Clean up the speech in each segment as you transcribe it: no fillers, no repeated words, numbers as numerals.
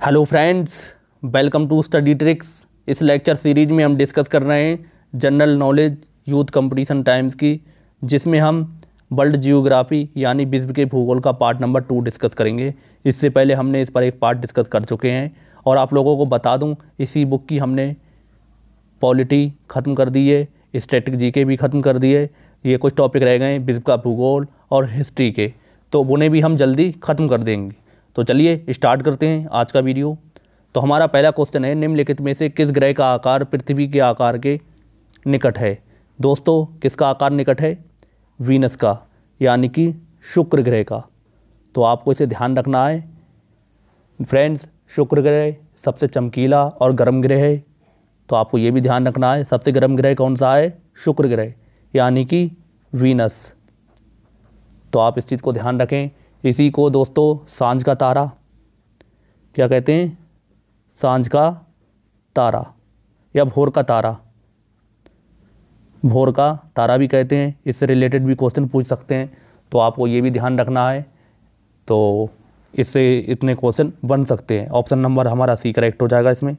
Hello friends, welcome to study tricks. इस lecture series में हम डिस्कस कर रहे हैं general knowledge youth competition times की, जिसमें हम वर्ल्ड जियोग्राफी यानी विश्व के भूगोल का पार्ट नंबर 2 डिस्कस करेंगे। इससे पहले हमने इस पर एक पार्ट डिस्कस कर चुके हैं और आप लोगों को बता दूं, इसी बुक की हमने पॉलिटी ख़त्म कर दी है, स्टैटिक जीके भी ख़त्म कर दिए। ये कुछ टॉपिक रह गए विश्व का भूगोल और हिस्ट्री के, तो उन्हें भी हम जल्दी ख़त्म कर देंगे। तो चलिए स्टार्ट करते हैं आज का वीडियो। तो हमारा पहला क्वेश्चन है, निम्नलिखित में से किस ग्रह का आकार पृथ्वी के आकार के निकट है। दोस्तों, किसका आकार निकट है? वीनस का, यानी कि शुक्र ग्रह का। तो आपको इसे ध्यान रखना है फ्रेंड्स। शुक्र ग्रह सबसे चमकीला और गर्म ग्रह है, तो आपको ये भी ध्यान रखना है सबसे गर्म ग्रह कौन सा है? शुक्र ग्रह, यानी कि वीनस। तो आप इस चीज़ को ध्यान रखें। इसी को दोस्तों सांझ का तारा क्या कहते हैं? सांझ का तारा या भोर का तारा, भोर का तारा भी कहते हैं। इससे रिलेटेड भी क्वेश्चन पूछ सकते हैं, तो आपको ये भी ध्यान रखना है। तो इससे इतने क्वेश्चन बन सकते हैं। ऑप्शन नंबर हमारा सी करेक्ट हो जाएगा इसमें।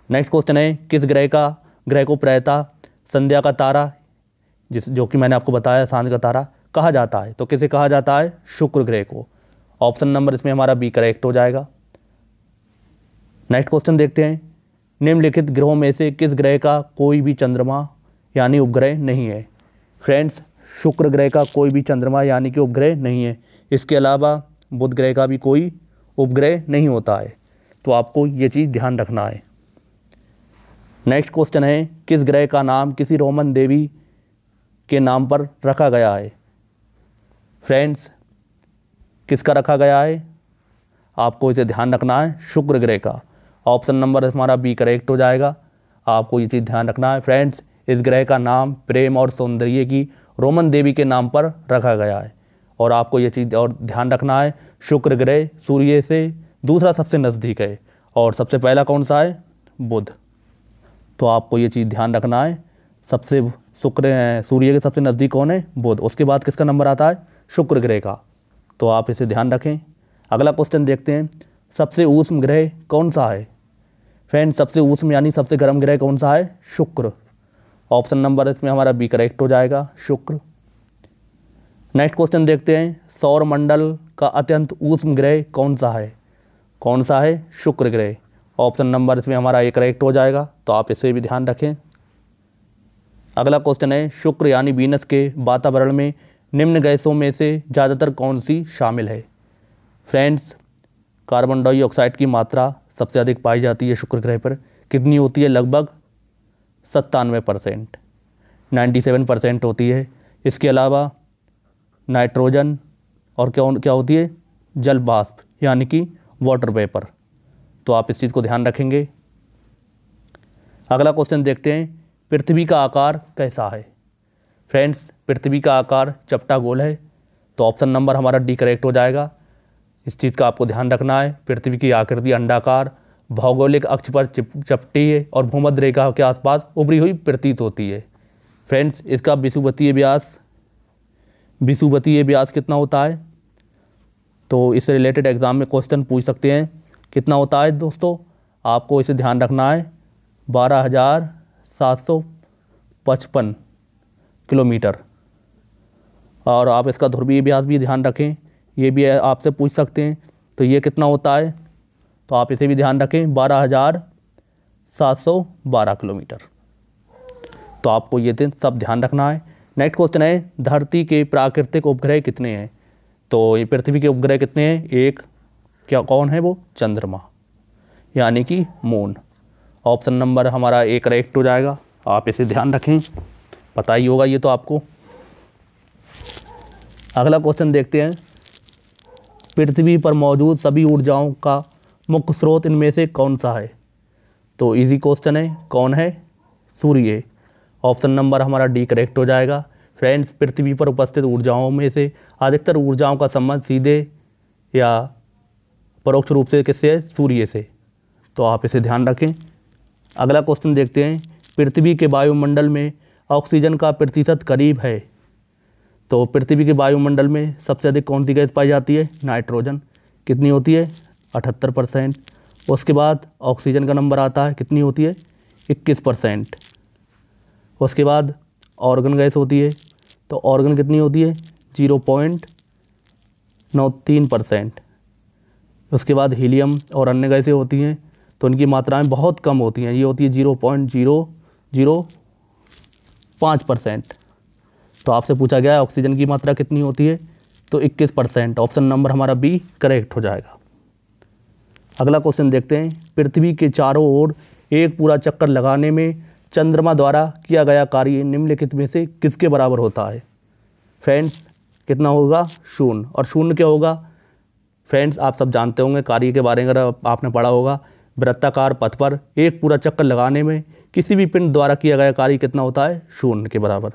नेक्स्ट क्वेश्चन है, किस ग्रह को प्रायतः संध्या का तारा, जो कि मैंने आपको बताया सांझ का तारा, कहा जाता है? तो किसे कहा जाता है? शुक्र ग्रह को। ऑप्शन नंबर इसमें हमारा बी करेक्ट हो जाएगा। नेक्स्ट क्वेश्चन देखते हैं, निम्नलिखित ग्रहों में से किस ग्रह का कोई भी चंद्रमा यानी उपग्रह नहीं है? फ्रेंड्स, शुक्र ग्रह का कोई भी चंद्रमा यानी कि उपग्रह नहीं है। इसके अलावा बुध ग्रह का भी कोई उपग्रह नहीं होता है, तो आपको ये चीज़ ध्यान रखना है। नेक्स्ट क्वेश्चन है, किस ग्रह का नाम किसी रोमन देवी के नाम पर रखा गया है? फ्रेंड्स, किसका रखा गया है? आपको इसे ध्यान रखना है, शुक्र ग्रह का। ऑप्शन नंबर हमारा बी करेक्ट हो जाएगा। आपको ये चीज़ ध्यान रखना है फ्रेंड्स, इस ग्रह का नाम प्रेम और सौंदर्य की रोमन देवी के नाम पर रखा गया है। और आपको ये चीज़ और ध्यान रखना है, शुक्र ग्रह सूर्य से दूसरा सबसे नज़दीक है और सबसे पहला कौन सा है? बुध। तो आपको ये चीज़ ध्यान रखना है, सूर्य के सबसे नज़दीक कौन है? बुध। उसके बाद किसका नंबर आता है? शुक्र ग्रह का। तो आप इसे ध्यान रखें। अगला क्वेश्चन देखते हैं, सबसे ऊष्म ग्रह कौन सा है? फ्रेंड्स, सबसे ऊष्म यानी सबसे गर्म ग्रह कौन सा है? शुक्र। ऑप्शन नंबर इसमें हमारा बी करेक्ट हो जाएगा, शुक्र। नेक्स्ट क्वेश्चन देखते हैं, सौर मंडल का अत्यंत ऊष्म ग्रह कौन सा है? कौन सा है? शुक्र ग्रह। ऑप्शन नंबर इसमें हमारा ए करेक्ट हो जाएगा, तो आप इसे भी ध्यान रखें। अगला क्वेश्चन है, शुक्र यानी वीनस के वातावरण में निम्न गैसों में से ज़्यादातर कौन सी शामिल है? फ्रेंड्स, कार्बन डाइऑक्साइड की मात्रा सबसे अधिक पाई जाती है शुक्र ग्रह पर। कितनी होती है? लगभग 97%, 97% होती है। इसके अलावा नाइट्रोजन और क्या होती है? जल वाष्प, यानी कि वाटर वेपर। तो आप इस चीज़ को ध्यान रखेंगे। अगला क्वेश्चन देखते हैं, पृथ्वी का आकार कैसा है? फ्रेंड्स, पृथ्वी का आकार चपटा गोल है, तो ऑप्शन नंबर हमारा डी करेक्ट हो जाएगा। इस चीज़ का आपको ध्यान रखना है, पृथ्वी की आकृति अंडाकार, भौगोलिक अक्ष पर चपटी है और भूमध्य रेखा के आसपास उभरी हुई प्रतीत होती है। फ्रेंड्स, इसका विषुवतीय व्यास कितना होता है? तो इससे रिलेटेड एग्जाम में क्वेश्चन पूछ सकते हैं। कितना होता है दोस्तों? आपको इसे ध्यान रखना है, 12,755 किलोमीटर। और आप इसका ध्रुवीय व्यास भी ध्यान रखें, ये भी आपसे पूछ सकते हैं। तो ये कितना होता है? तो आप इसे भी ध्यान रखें, 12,712 किलोमीटर। तो आपको ये सब ध्यान रखना है। नेक्स्ट क्वेश्चन है, धरती के प्राकृतिक उपग्रह कितने हैं? तो ये पृथ्वी के उपग्रह कितने हैं? एक, कौन है वो? चंद्रमा, यानी कि मून। ऑप्शन नंबर हमारा ए करेक्ट हो जाएगा। आप इसे ध्यान रखें, पता ही होगा ये तो आपको। अगला क्वेश्चन देखते हैं, पृथ्वी पर मौजूद सभी ऊर्जाओं का मुख्य स्रोत इनमें से कौन सा है? तो इजी क्वेश्चन है, कौन है? सूर्य। ऑप्शन नंबर हमारा डी करेक्ट हो जाएगा। फ्रेंड्स, पृथ्वी पर उपस्थित ऊर्जाओं में से अधिकतर ऊर्जाओं का संबंध सीधे या परोक्ष रूप से किससे है? सूर्य से। तो आप इसे ध्यान रखें। अगला क्वेश्चन देखते हैं, पृथ्वी के वायुमंडल में ऑक्सीजन का प्रतिशत करीब है। तो पृथ्वी के वायुमंडल में सबसे अधिक कौन सी गैस पाई जाती है? नाइट्रोजन। कितनी होती है? 78%। उसके बाद ऑक्सीजन का नंबर आता है, कितनी होती है 21%। उसके बाद ऑर्गन गैस होती है, तो ऑर्गन कितनी होती है 0.93%। उसके बाद हीलियम और अन्य गैसें होती हैं, तो उनकी मात्राएं बहुत कम होती हैं, ये होती है 0.005%। तो आपसे पूछा गया है ऑक्सीजन की मात्रा कितनी होती है, तो 21%। ऑप्शन नंबर हमारा बी करेक्ट हो जाएगा। अगला क्वेश्चन देखते हैं, पृथ्वी के चारों ओर एक पूरा चक्कर लगाने में चंद्रमा द्वारा किया गया कार्य निम्नलिखित में से किसके बराबर होता है। फ्रेंड्स कितना होगा 0, और 0 क्या होगा फ्रेंड्स आप सब जानते होंगे कार्य के बारे में, अगर आपने पढ़ा होगा, वृत्ताकार पथ पर एक पूरा चक्कर लगाने में किसी भी पिंड द्वारा किया गया कार्य कितना होता है 0 के बराबर।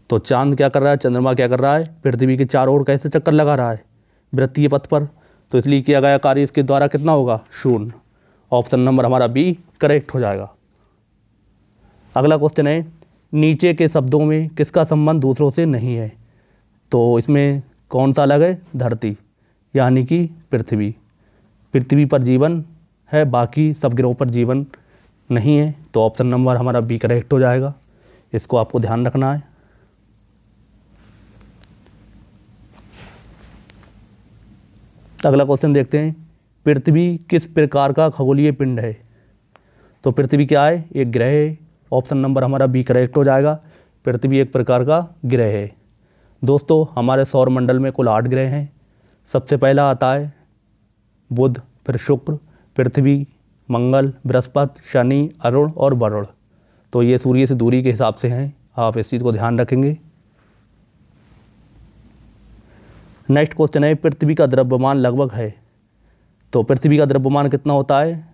तो चांद क्या कर रहा है, चंद्रमा क्या कर रहा है, पृथ्वी के चारों ओर कैसे चक्कर लगा रहा है वृत्तीय पथ पर, तो इसलिए किया गया कार्य इसके द्वारा कितना होगा 0। ऑप्शन नंबर हमारा बी करेक्ट हो जाएगा। अगला क्वेश्चन है, नीचे के शब्दों में किसका संबंध दूसरों से नहीं है। तो इसमें कौन सा अलग है, धरती यानी कि पृथ्वी। पृथ्वी पर जीवन है, बाकी सब ग्रहों पर जीवन नहीं है, तो ऑप्शन नंबर हमारा बी करेक्ट हो जाएगा। इसको आपको ध्यान रखना है। अगला क्वेश्चन देखते हैं, पृथ्वी किस प्रकार का खगोलीय पिंड है। तो पृथ्वी क्या है, एक ग्रह है। ऑप्शन नंबर हमारा बी करेक्ट हो जाएगा, पृथ्वी एक प्रकार का ग्रह है। दोस्तों हमारे सौर मंडल में कुल 8 ग्रह हैं। सबसे पहला आता है बुध, फिर शुक्र, पृथ्वी, मंगल, बृहस्पति, शनि, अरुण और वरुण। तो ये सूर्य से दूरी के हिसाब से हैं, आप इस चीज़ को ध्यान रखेंगे। नेक्स्ट क्वेश्चन है, पृथ्वी का द्रव्यमान लगभग है। तो पृथ्वी का द्रव्यमान कितना होता है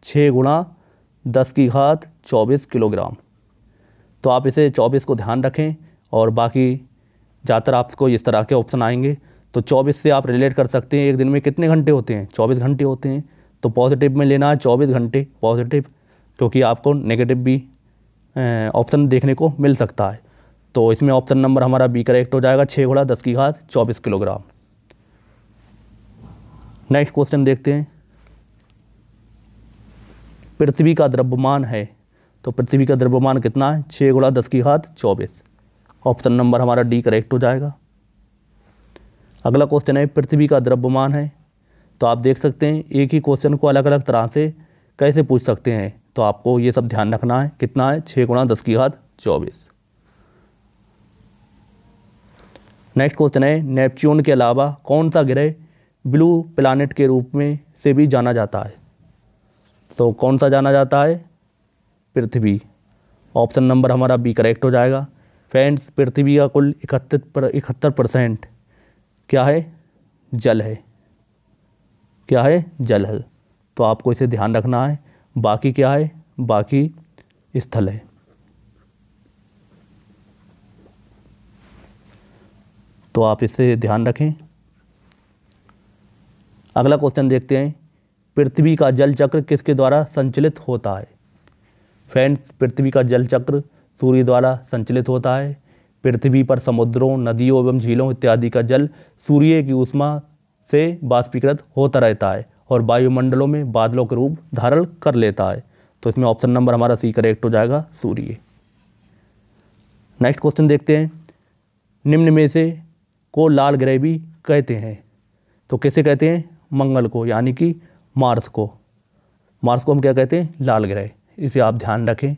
6 × 10⁻24 किलोग्राम। तो आप इसे 24 को ध्यान रखें, और बाकी ज़्यादातर आपको इस तरह के ऑप्शन आएंगे, तो 24 से आप रिलेट कर सकते हैं एक दिन में कितने घंटे होते हैं, 24 घंटे होते हैं। तो पॉजिटिव में लेना है 24 घंटे पॉजिटिव, क्योंकि आपको नेगेटिव भी ऑप्शन देखने को मिल सकता है। तो इसमें ऑप्शन नंबर हमारा बी करेक्ट हो जाएगा, 6 × 10⁻24 किलोग्राम। नेक्स्ट क्वेश्चन देखते हैं, पृथ्वी का द्रव्यमान है। तो पृथ्वी का द्रव्यमान कितना है 6 × 10⁻24। ऑप्शन नंबर हमारा डी करेक्ट हो जाएगा। अगला क्वेश्चन है, पृथ्वी का द्रव्यमान है। तो आप देख सकते हैं एक ही क्वेश्चन को अलग अलग तरह से कैसे पूछ सकते हैं, तो आपको ये सब ध्यान रखना है। कितना है 6 × 10⁻24। नेक्स्ट क्वेश्चन है, नेपच्यून के अलावा कौन सा ग्रह ब्लू प्लैनेट के रूप में से भी जाना जाता है। तो कौन सा जाना जाता है, पृथ्वी। ऑप्शन नंबर हमारा बी करेक्ट हो जाएगा। फ्रेंड्स पृथ्वी का कुल 71% क्या है, जल है। क्या है, जल है। तो आपको इसे ध्यान रखना है। बाकी क्या है, बाकी स्थल है। तो आप इसे ध्यान रखें। अगला क्वेश्चन देखते हैं, पृथ्वी का जल चक्र किसके द्वारा संचालित होता है। फ्रेंड्स पृथ्वी का जल चक्र सूर्य द्वारा संचालित होता है। पृथ्वी पर समुद्रों, नदियों एवं झीलों इत्यादि का जल सूर्य की ऊष्मा से बाष्पीकृत होता रहता है और वायुमंडलों में बादलों के रूप धारण कर लेता है। तो इसमें ऑप्शन नंबर हमारा सी करेक्ट हो जाएगा, सूर्य। नेक्स्ट क्वेश्चन देखते हैं, निम्न में से को लाल ग्रह भी कहते हैं। तो कैसे कहते हैं, मंगल को यानी कि मार्स को। मार्स को हम क्या कहते हैं, लाल ग्रह। इसे आप ध्यान रखें।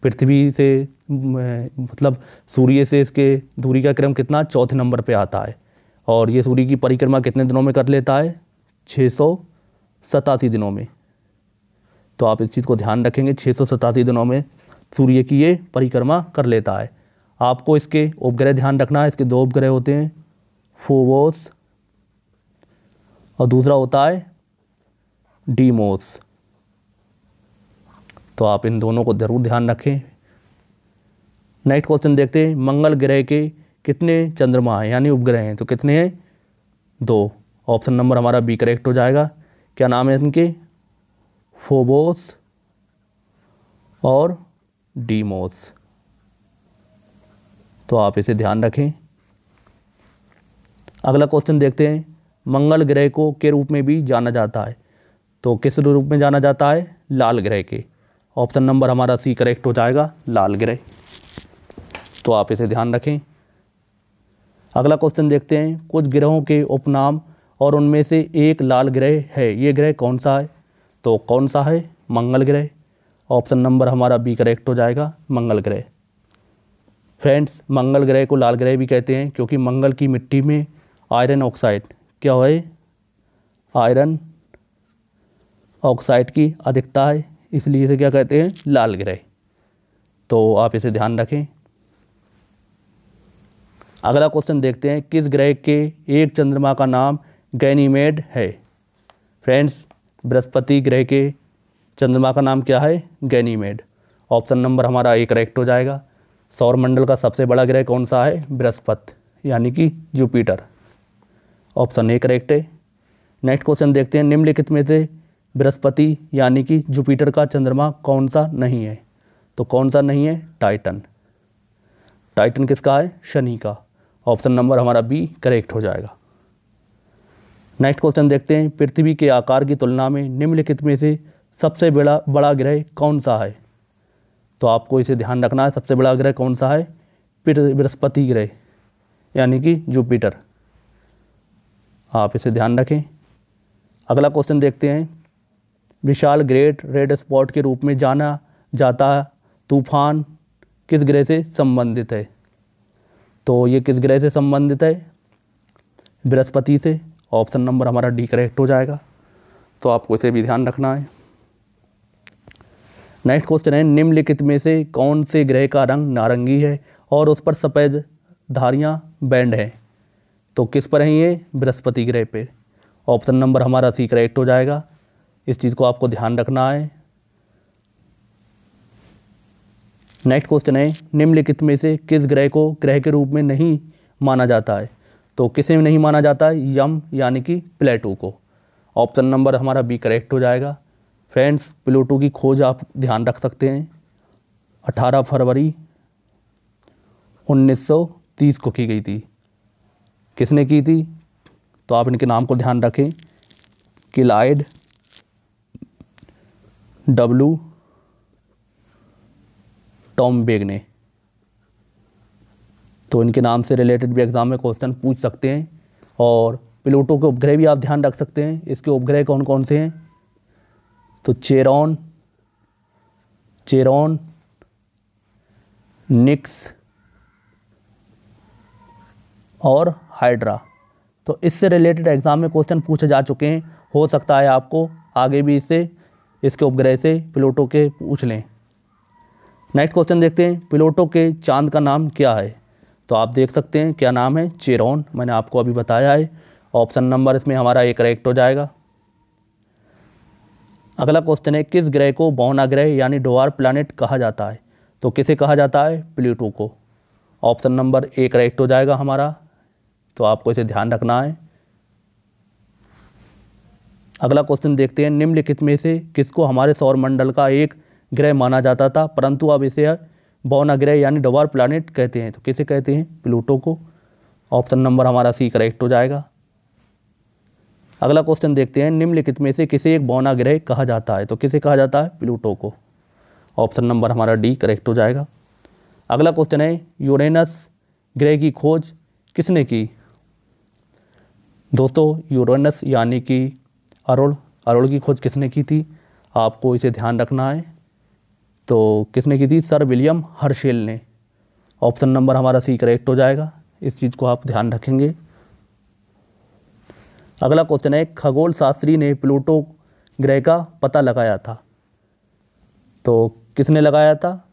पृथ्वी से मतलब सूर्य से इसके दूरी का क्रम कितना, 4थे नंबर पे आता है, और ये सूर्य की परिक्रमा कितने दिनों में कर लेता है, 687 दिनों में। तो आप इस चीज़ को ध्यान रखेंगे, 687 दिनों में सूर्य की ये परिक्रमा कर लेता है। आपको इसके उपग्रह ध्यान रखना है। इसके 2 उपग्रह होते हैं, फोबोस और दूसरा होता है डीमोस। तो आप इन दोनों को जरूर ध्यान रखें। नेक्स्ट क्वेश्चन देखते हैं, मंगल ग्रह के कितने चंद्रमा हैं यानी उपग्रह हैं। तो कितने हैं, 2। ऑप्शन नंबर हमारा बी करेक्ट हो जाएगा। क्या नाम है इनके, फोबोस और डीमोस। तो आप इसे ध्यान रखें। अगला क्वेश्चन देखते हैं, मंगल ग्रह को के रूप में भी जाना जाता है। तो किस रूप में जाना जाता है? लाल ग्रह के। ऑप्शन नंबर हमारा सी करेक्ट हो जाएगा, लाल ग्रह। तो आप इसे ध्यान रखें। अगला क्वेश्चन देखते हैं, कुछ ग्रहों के उपनाम और उनमें से एक लाल ग्रह है, ये ग्रह कौन सा है? तो कौन सा है? मंगल ग्रह। ऑप्शन नंबर हमारा बी करेक्ट हो जाएगा, मंगल ग्रह। फ्रेंड्स, मंगल ग्रह को लाल ग्रह भी कहते हैं क्योंकि मंगल की मिट्टी में आयरन ऑक्साइड क्या है? आयरन ऑक्साइड की अधिकता है, इसलिए इसे क्या कहते हैं? लाल ग्रह। तो आप इसे ध्यान रखें। अगला क्वेश्चन देखते हैं, किस ग्रह के एक चंद्रमा का नाम गैनीमेड है? फ्रेंड्स, बृहस्पति ग्रह के चंद्रमा का नाम क्या है? गैनीमेड। ऑप्शन नंबर हमारा ए करेक्ट हो जाएगा। सौरमंडल का सबसे बड़ा ग्रह कौन सा है? बृहस्पति यानी कि जुपिटर। ऑप्शन ए करेक्ट है। नेक्स्ट क्वेश्चन देखते हैं, निम्नलिखित में से बृहस्पति यानी कि जुपिटर का चंद्रमा कौन सा नहीं है? तो कौन सा नहीं है? टाइटन। टाइटन किसका है? शनि का। ऑप्शन नंबर हमारा बी करेक्ट हो जाएगा। नेक्स्ट क्वेश्चन देखते हैं, पृथ्वी के आकार की तुलना में निम्नलिखित में से सबसे बड़ा ग्रह कौन सा है? तो आपको इसे ध्यान रखना है, सबसे बड़ा ग्रह कौन सा है? बृहस्पति ग्रह यानी कि जुपिटर। आप इसे ध्यान रखें। अगला क्वेश्चन देखते हैं, विशाल ग्रेट रेड स्पॉट के रूप में जाना जाता तूफान किस ग्रह से संबंधित है? तो ये किस ग्रह से संबंधित है? बृहस्पति से। ऑप्शन नंबर हमारा डी करेक्ट हो जाएगा। तो आपको इसे भी ध्यान रखना है। नेक्स्ट क्वेश्चन है, निम्नलिखित में से कौन से ग्रह का रंग नारंगी है और उस पर सफ़ेद धारियाँ बैंड हैं? तो किस पर है ये? बृहस्पति ग्रह पे। ऑप्शन नंबर हमारा सी करेक्ट हो जाएगा। इस चीज़ को आपको ध्यान रखना है। नेक्स्ट क्वेश्चन है, निम्नलिखित में से किस ग्रह को ग्रह के रूप में नहीं माना जाता है? तो किसे नहीं माना जाता है? यम यानी कि प्लेटो को। ऑप्शन नंबर हमारा बी करेक्ट हो जाएगा। फ्रेंड्स, प्लूटो की खोज आप ध्यान रख सकते हैं 18 फरवरी 1930 को की गई थी। किसने की थी? तो आप इनके नाम को ध्यान रखें, क्लाइड डब्ल्यू टॉमबेग ने। तो इनके नाम से रिलेटेड भी एग्जाम में क्वेश्चन पूछ सकते हैं। और प्लूटो के उपग्रह भी आप ध्यान रख सकते हैं। इसके उपग्रह कौन कौन से हैं? तो चेरॉन, निक्स और हाइड्रा। तो इससे रिलेटेड एग्जाम में क्वेश्चन पूछे जा चुके हैं। हो सकता है आपको आगे भी इसके उपग्रह से प्लूटो के पूछ लें। नेक्स्ट क्वेश्चन देखते हैं, प्लूटो के चांद का नाम क्या है? तो आप देख सकते हैं क्या नाम है? चेरॉन। मैंने आपको अभी बताया है। ऑप्शन नंबर इसमें हमारा ए करेक्ट हो जाएगा। अगला क्वेश्चन है, किस ग्रह को बौना ग्रह यानी ड्वार्फ प्लैनेट कहा जाता है? तो किसे कहा जाता है? प्लूटो को। ऑप्शन नंबर ए करेक्ट हो जाएगा हमारा। तो आपको इसे ध्यान रखना है। अगला क्वेश्चन देखते हैं, निम्नलिखित में से किसको हमारे सौरमंडल का एक ग्रह माना जाता था परंतु अब इसे बौना ग्रह यानी ड्वार्फ प्लैनेट कहते हैं? तो किसे कहते हैं? प्लूटो को। ऑप्शन नंबर हमारा सी करेक्ट हो जाएगा। अगला क्वेश्चन देखते हैं, निम्नलिखित में से किसे एक बौना ग्रह कहा जाता है? तो किसे कहा जाता है? प्लूटो को। ऑप्शन नंबर हमारा डी करेक्ट हो जाएगा। अगला क्वेश्चन है, यूरेनस ग्रह की खोज किसने की? दोस्तों, यूरेनस यानी कि अरुण की खोज किसने की थी? आपको इसे ध्यान रखना है। तो किसने की थी? सर विलियम हर्शेल ने। ऑप्शन नंबर हमारा सी करेक्ट हो जाएगा। इस चीज़ को आप ध्यान रखेंगे। अगला क्वेश्चन है, खगोल शास्त्री ने प्लूटो ग्रह का पता लगाया था? तो किसने लगाया था?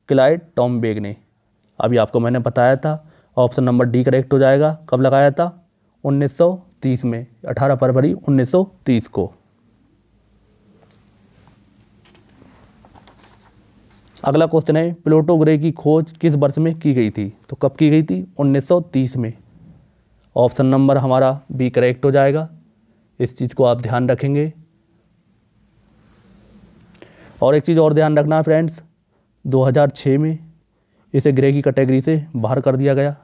क्लाइड टॉमबेग ने। अभी आपको मैंने बताया था। ऑप्शन नंबर डी करेक्ट हो जाएगा। कब लगाया था? 1930 में, 18 फरवरी 1930 को। अगला क्वेश्चन है, प्लूटो ग्रह की खोज किस वर्ष में की गई थी? तो कब की गई थी? 1930 में। ऑप्शन नंबर हमारा बी करेक्ट हो जाएगा। इस चीज़ को आप ध्यान रखेंगे। और एक चीज़ और ध्यान रखना फ्रेंड्स, 2006 में इसे ग्रह की कैटेगरी से बाहर कर दिया गया।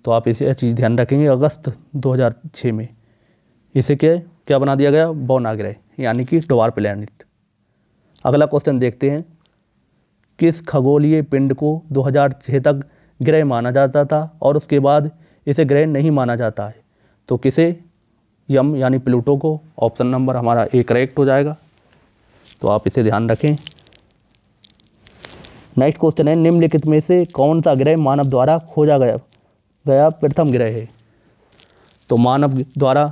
तो आप इसे चीज़ ध्यान रखेंगे। अगस्त 2006 में इसे क्या बना दिया गया? बौना ग्रह यानी कि ड्वार्फ प्लैनेट। अगला क्वेश्चन देखते हैं, किस खगोलीय पिंड को 2006 तक ग्रह माना जाता था और उसके बाद इसे ग्रह नहीं माना जाता है? तो किसे? यम यानी प्लूटो को। ऑप्शन नंबर हमारा ए करेक्ट हो जाएगा, तो आप इसे ध्यान रखें। नेक्स्ट क्वेश्चन है, निम्नलिखित में से कौन सा ग्रह मानव द्वारा खोजा गया प्रथम ग्रह है? तो मानव द्वारा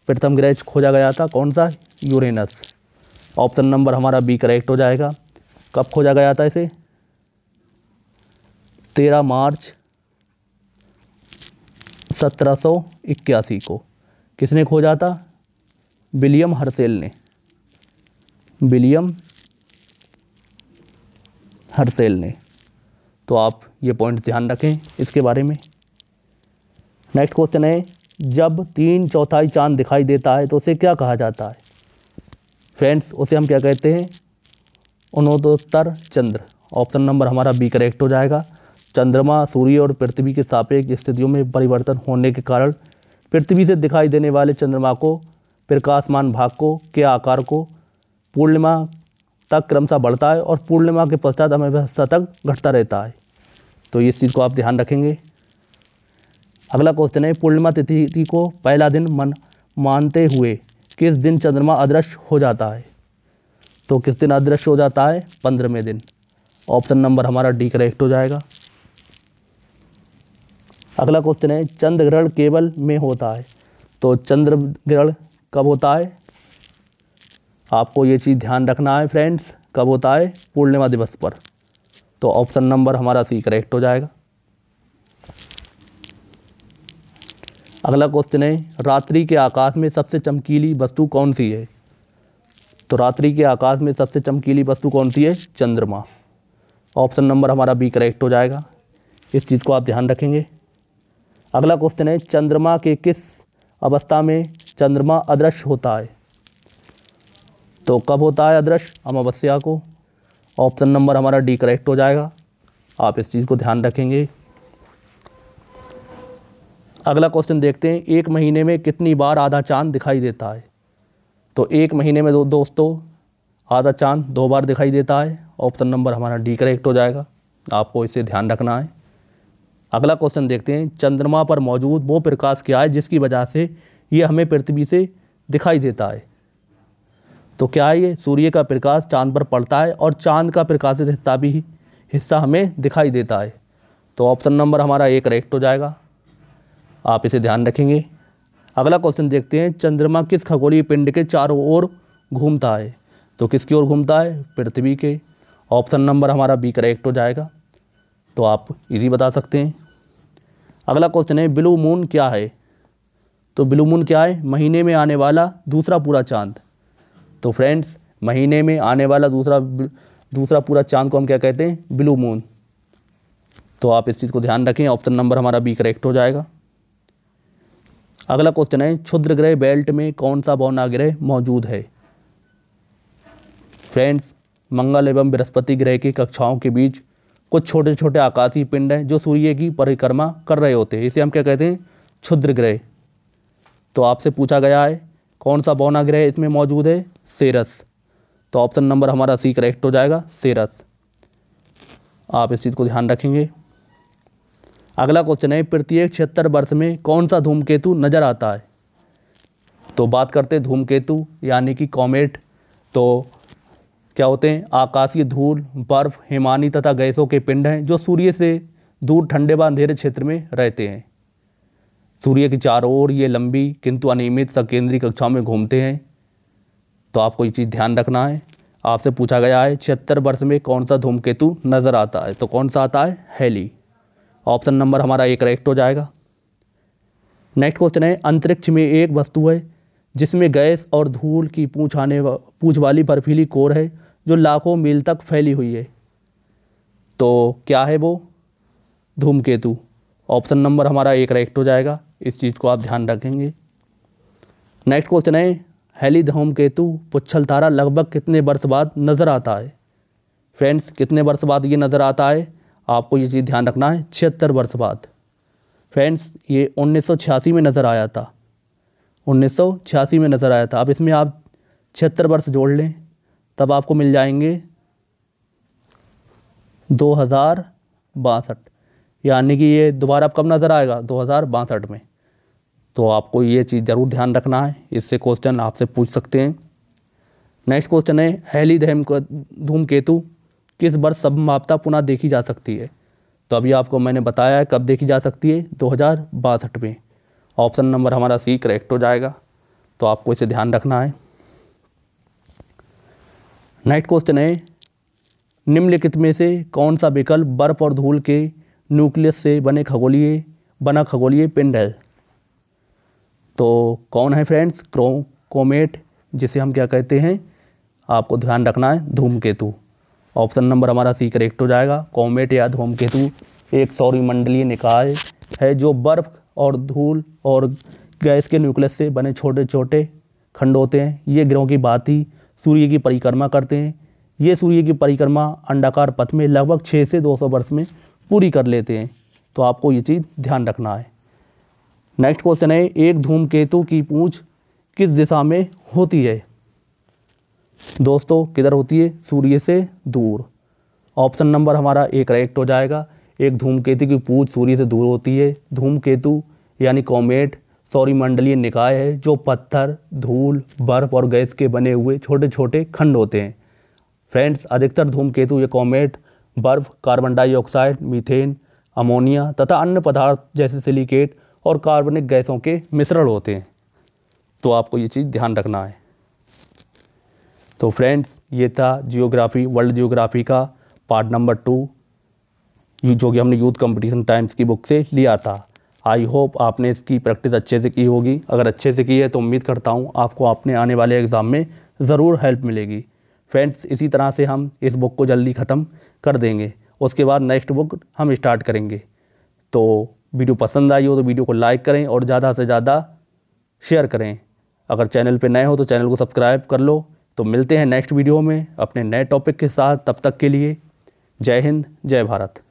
प्रथम ग्रह खोजा गया था कौन सा? यूरेनस। ऑप्शन नंबर हमारा बी करेक्ट हो जाएगा। कब खोजा गया था इसे? 13 मार्च 1781 को। किसने खोजा था? विलियम हर्शेल ने। विलियम हर्शेल ने। तो आप ये पॉइंट ध्यान रखें इसके बारे में। नेक्स्ट क्वेश्चन है, जब 3/4 चांद दिखाई देता है तो उसे क्या कहा जाता है? फ्रेंड्स, उसे हम क्या कहते हैं? अरुणोत्तर चंद्र। ऑप्शन नंबर हमारा बी करेक्ट हो जाएगा। चंद्रमा सूर्य और पृथ्वी के सापेक्ष स्थितियों में परिवर्तन होने के कारण पृथ्वी से दिखाई देने वाले चंद्रमा को प्रकाशमान भाग को के आकार को पूर्णिमा तक क्रमशः बढ़ता है और पूर्णिमा के पश्चात अमावस्या तक घटता रहता है। तो इस चीज़ को आप ध्यान रखेंगे। अगला क्वेश्चन है, पूर्णिमा तिथि को पहला दिन मानते हुए किस दिन चंद्रमा अदृश्य हो जाता है? तो किस दिन अदृश्य हो जाता है? 15वें दिन। ऑप्शन नंबर हमारा डी करेक्ट हो जाएगा। अगला क्वेश्चन है, चंद्र ग्रहण केवल में होता है? तो चंद्र ग्रहण कब होता है? आपको ये चीज़ ध्यान रखना है फ्रेंड्स, कब होता है? पूर्णिमा दिवस पर। तो ऑप्शन नंबर हमारा सी करेक्ट हो जाएगा। अगला क्वेश्चन है, रात्रि के आकाश में सबसे चमकीली वस्तु कौन सी है? तो रात्रि के आकाश में सबसे चमकीली वस्तु कौन सी है? चंद्रमा। ऑप्शन नंबर हमारा बी करेक्ट हो जाएगा। इस चीज़ को आप ध्यान रखेंगे। अगला क्वेश्चन है, चंद्रमा के किस अवस्था में चंद्रमा अदृश्य होता है? तो कब होता है अदृश्य? अमावस्या को। ऑप्शन नंबर हमारा डी करेक्ट हो जाएगा। आप इस चीज़ को ध्यान रखेंगे। अगला क्वेश्चन देखते हैं, एक महीने में कितनी बार आधा चांद दिखाई देता है? तो एक महीने में दोस्तों आधा चांद 2 बार दिखाई देता है। ऑप्शन नंबर हमारा डी करेक्ट हो जाएगा, आपको इसे ध्यान रखना है। अगला क्वेश्चन देखते हैं, चंद्रमा पर मौजूद वो प्रकाश क्या है जिसकी वजह से ये हमें पृथ्वी से दिखाई देता है? तो क्या है ये? सूर्य का प्रकाश चांद पर पड़ता है और चांद का प्रकाशित हिस्सा हमें दिखाई देता है। तो ऑप्शन नंबर हमारा ए करेक्ट हो जाएगा, आप इसे ध्यान रखेंगे। अगला क्वेश्चन देखते हैं, चंद्रमा किस खगोलीय पिंड के चारों ओर घूमता है? तो किसकी ओर घूमता है? पृथ्वी के। ऑप्शन नंबर हमारा बी करेक्ट हो जाएगा, तो आप इजी बता सकते हैं। अगला क्वेश्चन है, ब्लू मून क्या है? तो ब्लू मून क्या है? महीने में आने वाला दूसरा पूरा चांद। तो फ्रेंड्स, महीने में आने वाला दूसरा पूरा चांद को हम क्या कहते हैं? Blue moon. तो आप इस चीज़ को ध्यान रखें। ऑप्शन नंबर हमारा बी करेक्ट हो जाएगा। अगला क्वेश्चन है, क्षुद्र ग्रह बेल्ट में कौन सा बौना ग्रह मौजूद है? फ्रेंड्स, मंगल एवं बृहस्पति ग्रह की कक्षाओं के बीच कुछ छोटे छोटे आकाशीय पिंड हैं जो सूर्य की परिक्रमा कर रहे होते हैं, इसे हम क्या कहते हैं? क्षुद्र ग्रह। तो आपसे पूछा गया है कौन सा बौना ग्रह इसमें मौजूद है? सेरस। तो ऑप्शन नंबर हमारा सी करेक्ट हो जाएगा, सेरस। आप इस चीज़ को ध्यान रखेंगे। अगला क्वेश्चन है, प्रत्येक 76 वर्ष में कौन सा धूमकेतु नजर आता है? तो बात करते हैं धूमकेतु यानी कि कॉमेट। तो क्या होते हैं? आकाशीय धूल, बर्फ, हिमानी तथा गैसों के पिंड हैं जो सूर्य से दूर ठंडे व अंधेरे क्षेत्र में रहते हैं। सूर्य के चारों ओर ये लंबी किंतु अनियमित सकेंद्रीय कक्षाओं में घूमते हैं। तो आपको ये चीज़ ध्यान रखना है। आपसे पूछा गया है 76 वर्ष में कौन सा धूमकेतु नजर आता है? तो कौन सा आता है? हेली। ऑप्शन नंबर हमारा ए करेक्ट हो जाएगा। नेक्स्ट क्वेश्चन है, अंतरिक्ष में एक वस्तु है जिसमें गैस और धूल की पूंछ वाली बर्फीली कोर है जो लाखों मील तक फैली हुई है। तो क्या है वो? धूमकेतु। ऑप्शन नंबर हमारा ए करेक्ट हो जाएगा, इस चीज़ को आप ध्यान रखेंगे। नेक्स्ट क्वेश्चन है, हेली धूमकेतु पुच्छल तारा लगभग कितने वर्ष बाद नज़र आता है? फ्रेंड्स, कितने वर्ष बाद ये नज़र आता है? आपको ये चीज़ ध्यान रखना है, 76 वर्ष बाद। फ्रेंड्स, ये 1986 में नज़र आया था। 1986 में नज़र आया था। अब इसमें आप 76 वर्ष जोड़ लें तब आपको मिल जाएंगे 2062, यानी कि ये दोबारा अब कब नज़र आएगा 2062 में। तो आपको ये चीज़ ज़रूर ध्यान रखना है, इससे क्वेश्चन आपसे पूछ सकते हैं। नेक्स्ट क्वेश्चन है हैली धूमकेतु किस वर्ष संभावतः पुनः देखी जा सकती है। तो अभी आपको मैंने बताया है कब देखी जा सकती है, 2062 में। ऑप्शन नंबर हमारा सी करेक्ट हो जाएगा, तो आपको इसे ध्यान रखना है। नेक्स्ट क्वेश्चन है निम्नलिखित में से कौन सा विकल्प बर्फ और धूल के न्यूक्लियस से बना खगोलीय पिंड है। तो कौन है फ्रेंड्स, कोमेट, जिसे हम क्या कहते हैं, आपको ध्यान रखना है धूमकेतु। ऑप्शन नंबर हमारा सी करेक्ट हो जाएगा। कोमेट या धूमकेतु एक सौरमंडलीय निकाय है जो बर्फ और धूल और गैस के न्यूक्लियस से बने छोटे छोटे खंड होते हैं। ये ग्रहों की भांति सूर्य की परिक्रमा करते हैं। ये सूर्य की परिक्रमा अंडाकार पथ में लगभग 6 से 200 वर्ष में पूरी कर लेते हैं। तो आपको ये चीज़ ध्यान रखना है। नेक्स्ट क्वेश्चन है एक धूमकेतु की पूंछ किस दिशा में होती है। दोस्तों किधर होती है, सूर्य से दूर। ऑप्शन नंबर हमारा ए करेक्ट हो जाएगा। एक धूमकेतु की पूंछ सूर्य से दूर होती है। धूमकेतु यानी कॉमेट सौरमंडलीय निकाय है जो पत्थर, धूल, बर्फ और गैस के बने हुए छोटे छोटे खंड होते हैं। फ्रेंड्स अधिकतर धूमकेतु या कॉमेट बर्फ, कार्बन डाइऑक्साइड, मीथेन, अमोनिया तथा अन्य पदार्थ जैसे सिलिकेट और कार्बनिक गैसों के मिश्रण होते हैं। तो आपको ये चीज़ ध्यान रखना है। तो फ्रेंड्स ये था जियोग्राफी, वर्ल्ड जियोग्राफी का पार्ट नंबर 2 जो कि हमने यूथ कंपटीशन टाइम्स की बुक से लिया था। आई होप आपने इसकी प्रैक्टिस अच्छे से की होगी। अगर अच्छे से की है तो उम्मीद करता हूँ आपको अपने आने वाले एग्ज़ाम में ज़रूर हेल्प मिलेगी। फ्रेंड्स इसी तरह से हम इस बुक को जल्दी ख़त्म कर देंगे, उसके बाद नेक्स्ट बुक हम स्टार्ट करेंगे। तो वीडियो पसंद आई हो तो वीडियो को लाइक करें और ज़्यादा से ज़्यादा शेयर करें। अगर चैनल पे नए हो तो चैनल को सब्सक्राइब कर लो। तो मिलते हैं नेक्स्ट वीडियो में अपने नए टॉपिक के साथ। तब तक के लिए जय हिंद, जय भारत।